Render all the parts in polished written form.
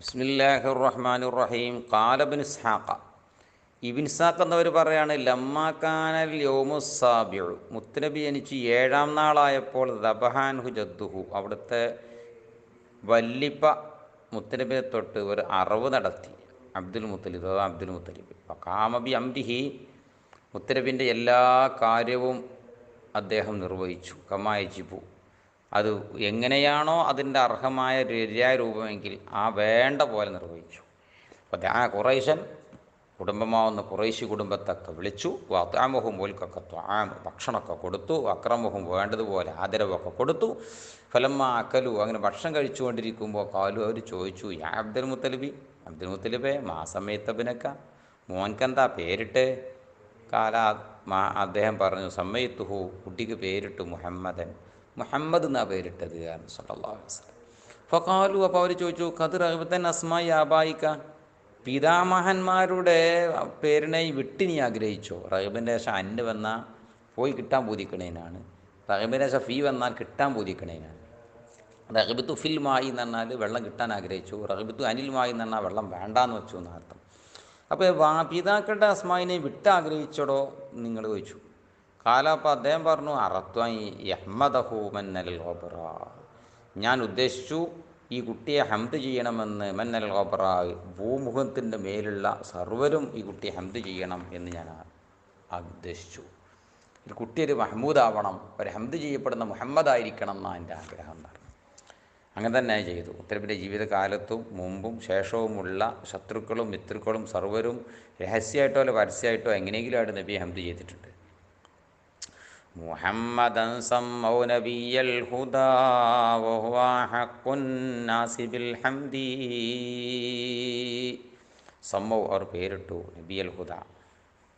ബിസ്മില്ലാഹിർ റഹ്മാനിർ റഹീം. ഖാല ഇബ്നു ഇസ്ഹാഖ, ഇബ്നു ഇസ്ഹാഖ് എന്നവർ പറയാണ്, ലമ്മാ കാനൽ യൗമുസ്സാബിഉ, മുത്തുനബി ജനിച്ച് 7-ാം നാളായപ്പോൾ ദബഹാൻഹു ജദ്ദുഹു, അവിടുത്തെ വല്ലിപ്പ മുത്തുനബിയെ തൊട്ട് ഒരു അറവ് നടത്തി. അബ്ദുൽ മുത്തലിബ് അഥവാ അബ്ദുൽ മുത്തലിബ് കാമബി അംരിഹി, മുത്തുനബിൻ്റെ എല്ലാ കാര്യവും അദ്ദേഹം നിർവഹിച്ചു. കമായജിബു, അത് എങ്ങനെയാണോ അതിൻ്റെ അർഹമായ ശരിയായ രൂപമെങ്കിൽ ആ വേണ്ട പോലെ നിർവഹിച്ചു. അപ്പോൾ ആ ഖുറൈശൻ, കുടുംബമാവുന്ന ഖുറൈശി കുടുംബത്തൊക്കെ വിളിച്ചു. വാത്താമഹും ഓൽക്കൊക്കെ ഭക്ഷണമൊക്കെ കൊടുത്തു. അക്രമഹും വേണ്ടതുപോലെ ആദരവൊക്കെ കൊടുത്തു. ഫലമ്മ അക്കലു, അങ്ങനെ ഭക്ഷണം കഴിച്ചുകൊണ്ടിരിക്കുമ്പോൾ കാലു, അവർ ചോദിച്ചു, യാ അബ്ദുൽ മുത്തലിബി, അബ്ദുൽ മുത്തലിബേ, മാസമയത്തബിനക്ക, മോൻക്കെന്താ പേരിട്ട്? കാല, അദ്ദേഹം പറഞ്ഞു, സമ്മയത്തുഹു, കുട്ടിക്ക് പേരിട്ടു മുഹമ്മദൻ, മുഹമ്മദ് എന്നാ പേരിട്ടത് സല്ലല്ലാഹു അലൈഹി വസല്ലം. ഫഖാലു, അപ്പോൾ അവർ ചോദിച്ചു, ഖദ് റഗ്ബതൻ അസ്മായി ആബായിക്ക, പിതാമഹന്മാരുടെ പേരിനെ വിട്ട് നീ ആഗ്രഹിച്ചോ? റഗ്ബിൻ്റെ ശേഷം അന്ന് വന്നാൽ പോയി കിട്ടാൻ പൂതിക്കണേനാണ്. റഗ്ബിൻ്റെ ശേഷം ഫീ വന്നാൽ കിട്ടാൻ പൂതിക്കണേനാണ്. റഗ്ബിത്തു ഫിൽ മായി എന്ന് പറഞ്ഞാൽ വെള്ളം കിട്ടാൻ ആഗ്രഹിച്ചു. റഗ്ബിത്തു അനിൽ മായി എന്ന് പറഞ്ഞാൽ വെള്ളം വേണ്ടാന്ന് വെച്ചു എന്നർത്ഥം. അപ്പോൾ പിതാക്കളുടെ അസ്മായിനെ വിട്ട് ആഗ്രഹിച്ചോടോ നിങ്ങൾ ചോദിച്ചു. കാലപ്പോൾ അദ്ദേഹം പറഞ്ഞു, അറത്വായി യഹ്മദഹു മന്നൽ ഖബറ, ഞാൻ ഉദ്ദേശിച്ചു ഈ കുട്ടിയെ ഹംദ് ചെയ്യണമെന്ന്. മന്നൽ ഖബറ, ഭൂമുഖത്തിൻ്റെ മേലുള്ള സർവരും ഈ കുട്ടിയെ ഹംദ് ചെയ്യണം എന്ന് ഞാൻ ഉദ്ദേശിച്ചു. ഒരു കുട്ടി ഒരു മഹ്മൂദാവണം, ഒരു ഹംദ് ചെയ്യപ്പെടുന്ന മുഹമ്മദായിരിക്കണം എന്നാണ് എൻ്റെ ആഗ്രഹം എന്ന് പറഞ്ഞു. അങ്ങനെ തന്നെ ചെയ്തു. മുത്തനബിയുടെ ജീവിതകാലത്തും മുമ്പും ശേഷവുമുള്ള ശത്രുക്കളും മിത്രുക്കളും സർവരും രഹസ്യമായിട്ടോ അല്ല പരസ്യമായിട്ടോ എങ്ങനെയെങ്കിലും ആയിട്ട് നബിയെ ഹംദ് ചെയ്തിട്ടുണ്ട്. മുഹമ്മദൻ സമ്മൗ നബിയൽ ഹുദാ വഹുവ ഹഖ്ഖുൻ നാസി ബിൽ ഹംദി, സമ്മൗ, അവർ പേരിട്ടു, നബിയൽ ഹുദ,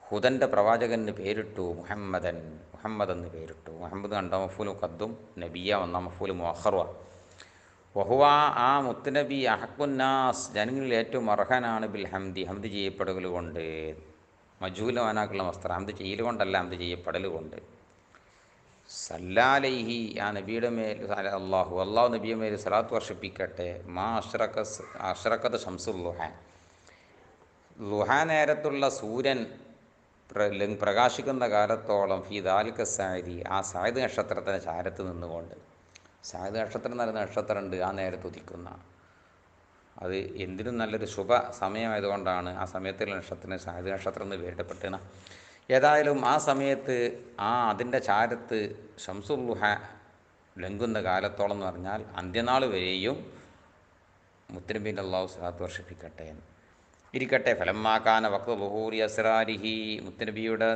ഹുദൻ്റെ പ്രവാചകന് പേരിട്ടു, മുഹമ്മദൻ, മുഹമ്മദ് എന്ന് പേരിട്ടു. മുഹമ്മദ് രണ്ടാം മഫൂല് ഖദ്ദും, നബിയ ഒന്നാം മഫൂല് മുഅഖറുവ. വഹുവ, ആ മുത്തുനബി, അഹഖുന്നാസ്, ജനങ്ങളിൽ ഏറ്റവും അർഹനാണ്, ബിൽ ഹംദി, ഹംദ് ചെയ്യപ്പെടൽ കൊണ്ട്. മജൂലവാനാക്കുള്ള വസ്ത്രം, ഹംദ് ചെയ്യൽ കൊണ്ടല്ല, ഹംദ് ചെയ്യപ്പെടൽ കൊണ്ട്. സല്ലാലൈഹി, ആ നബിയുടെ മേൽ അള്ളാഹു നബിയുടെ മേൽ സലാത്ത് വർഷിപ്പിക്കട്ടെ. മാ അഷ്റഖത്ത് ഷംസുൽ ലുഹാ, ലുഹാ നേരത്തുള്ള സൂര്യൻ പ്രകാശിക്കുന്ന കാലത്തോളം, ഫി ദാലിക സായിദി, ആ സായിദ് നക്ഷത്രത്തിൻ്റെ ചാരത്ത് നിന്നുകൊണ്ട്. സായിദ് നക്ഷത്രം എന്ന് പറയുന്ന നക്ഷത്രമുണ്ട്, ആ നേരത്ത് ഉദിക്കുന്ന. അത് എന്തിനും നല്ലൊരു ശുഭ സമയമായതുകൊണ്ടാണ് ആ സമയത്തുള്ള നക്ഷത്രത്തിന് സായിദ് നക്ഷത്രം എന്ന് പേരിടപ്പെട്ടാണ്. ഏതായാലും ആ സമയത്ത് അതിൻ്റെ ചാരത്ത് ഷംസുൽ ലുഹ ലംഘുന്ന കാലത്തോളം എന്ന് പറഞ്ഞാൽ അന്ത്യനാൾ വരെയും മുത്തുനബീൻ്റെ അള്ളാഹു സ്വലാത്ത് വർഷിപ്പിക്കട്ടെ ഇരിക്കട്ടെ. ഫലമ്മാക്കാന വഖ്തു ളുഹൂരി അസ്റാരിഹി, മുത്തുനബിയുടെ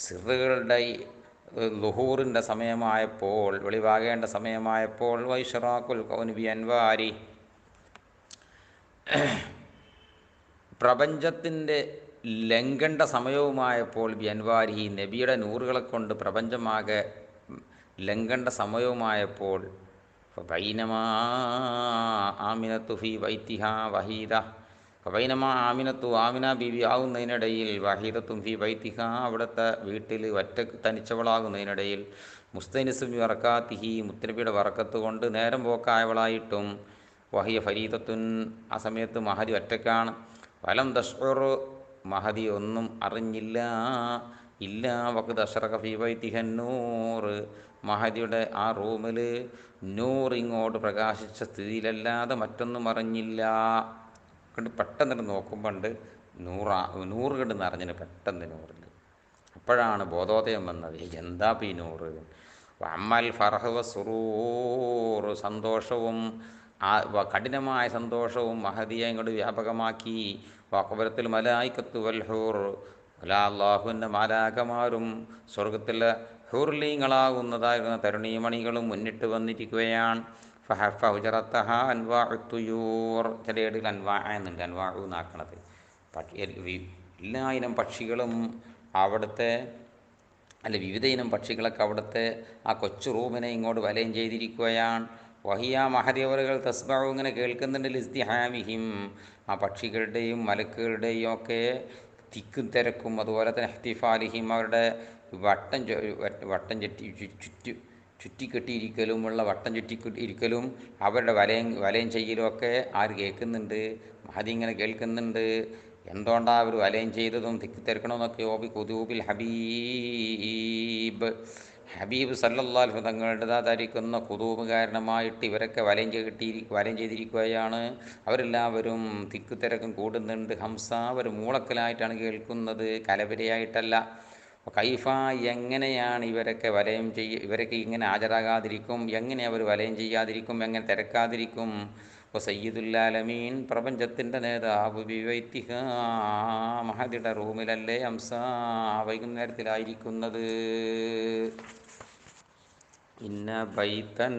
സിറുകളുടെ ളുഹൂറിൻ്റെ സമയമായപ്പോൾ, വെളിവാകേണ്ട സമയമായപ്പോൾ, വൈഷറാഖുൽ കൗനി ബി അൻവാരി, പ്രപഞ്ചത്തിൻ്റെ ലംഘണ്ട സമയവുമായപ്പോൾ, ബി അൻവാരി, നബിയുടെ നൂറുകളെ കൊണ്ട് പ്രപഞ്ചമാകെ ലംഘണ്ട സമയവുമായപ്പോൾ, ഫബൈനമാ ആമിനത്തു ഫി ബൈത്തിഹാ വഹീദ, ഫബൈനമാ ആമിനത്തു, ആമിന ബീവി ആകുന്നതിനിടയിൽ, വഹീദത്തും ഫി ബൈത്തിഹ, അവിടുത്തെ വീട്ടിൽ തനിച്ചവളാകുന്നതിനിടയിൽ, മുസ്തനിസും വറക്കാത്തിഹി, മുത്തനബിയുടെ വറക്കത്ത് കൊണ്ട് നേരം പോക്കായവളായിട്ടും, വഹിയ ഫരീദത്തുൻ, ആ സമയത്ത് മഹദി ഒറ്റക്കാണ്. വലം ദഷ്ഉർ, മഹദി ഒന്നും അറിഞ്ഞില്ല. ഇല്ല വഖ്ത് അഷ്റഖ ഫീ ബൈത്തിഹൻ നൂർ, മഹദിയുടെ ആ റൂമിൽ നൂർ ഇങ്ങോട്ട് പ്രകാശിച്ച സ്ഥിതിയിലല്ലാതെ മറ്റൊന്നും അറിഞ്ഞില്ല. കണ്ട് പെട്ടെന്ന് നോക്കുമ്പോണ്ട് നൂറ് കണ്ട് നിറഞ്ഞിന്, പെട്ടെന്ന് നൂറിൽ. അപ്പോഴാണ് ബോധോദയം വന്നത്, എന്താ ഈ നൂറ്. അമ്മൽ ഫർഹ് വ സുറൂർ, സന്തോഷവും കഠിനമായ സന്തോഷവും മഹദിയെ ഇങ്ങോട്ട് വ്യാപകമാക്കി. വഖബറത്തുൽ മലായികത്തു വൽ ഹൂർ, അല്ലാഹുവിൻ്റെ മാലാകമാരും സ്വർഗത്തിലെ ഹൂർലീങ്ങളാകുന്നതായിരുന്ന തരുണീമണികളും മുന്നിട്ട് വന്നിരിക്കുകയാണ്. ഫഹഫ ഹുജറത്തഹ അൻവാഉത്തുയൂർ, ചിലയിടയിൽ അൻവാ എന്നുണ്ട്, അൻവാഉ എന്നാക്കണത്. എല്ലാ ഇനം പക്ഷികളും അവിടുത്തെ, വിവിധ ഇനം പക്ഷികളൊക്കെ അവിടുത്തെ ആ കൊച്ചു റൂമിനെ ഇങ്ങോട്ട് വലയം ചെയ്തിരിക്കുകയാണ്. വഹിയ മഹദിയവറുകൾ തസ്ബഉ, ഇങ്ങനെ കേൾക്കുന്നുണ്ട്, ലിസ്തിഹാമിഹിം, ആ പക്ഷികളുടെയും മലക്കുകളുടെയും ഒക്കെ തിക്കും തിരക്കും, അതുപോലെ തന്നെ ഇഹ്തിഫാലിഹിം, അവരുടെ വട്ടം ചുറ്റിക്കെട്ടിയിരിക്കലുമുള്ള വട്ടം ചുറ്റിക്കെട്ടിയിരിക്കലും അവരുടെ വലയം ചെയ്യലും ഒക്കെ ആര് കേൾക്കുന്നുണ്ട്? മഹദി ഇങ്ങനെ കേൾക്കുന്നുണ്ട്. എന്തുകൊണ്ടാ അവർ വലയം ചെയ്തതും തിക്കിത്തിരക്കണമെന്നൊക്കെ ഓബി കുതൂബിൽ ഹബീബ് ഹബീബ് സല്ലല്ലാഹു അലൈഹി വസല്ലം തങ്ങളുടേതാ ധരിക്കുന്ന കുതൂബ് കാരണമായിട്ട് ഇവരൊക്കെ വലയം ചെയ്തിരിക്കുകയാണ്. അവരെല്ലാവരും തിക്കുതിരക്കും കൂടുന്നുണ്ട്. ഹംസ ഒരു മൂളക്കലായിട്ടാണ് കേൾക്കുന്നത്, കലവരയായിട്ടല്ല. കൈഫ എങ്ങനെയാണ് ഇവരൊക്കെ ഇങ്ങനെ ഹാജരാകാതിരിക്കും? എങ്ങനെ അവർ വലയം ചെയ്യാതിരിക്കും? എങ്ങനെ തിരക്കാതിരിക്കും? അപ്പോൾ സയ്യിദുൽ പ്രപഞ്ചത്തിൻ്റെ നേതാവ് ബിവൈത്തിഹ മഹദിയുടെ റൂമിലല്ലേ ഹംസ വൈകുന്നേരത്തിലായിരിക്കുന്നത്. ഇന്ന ബൈതൻ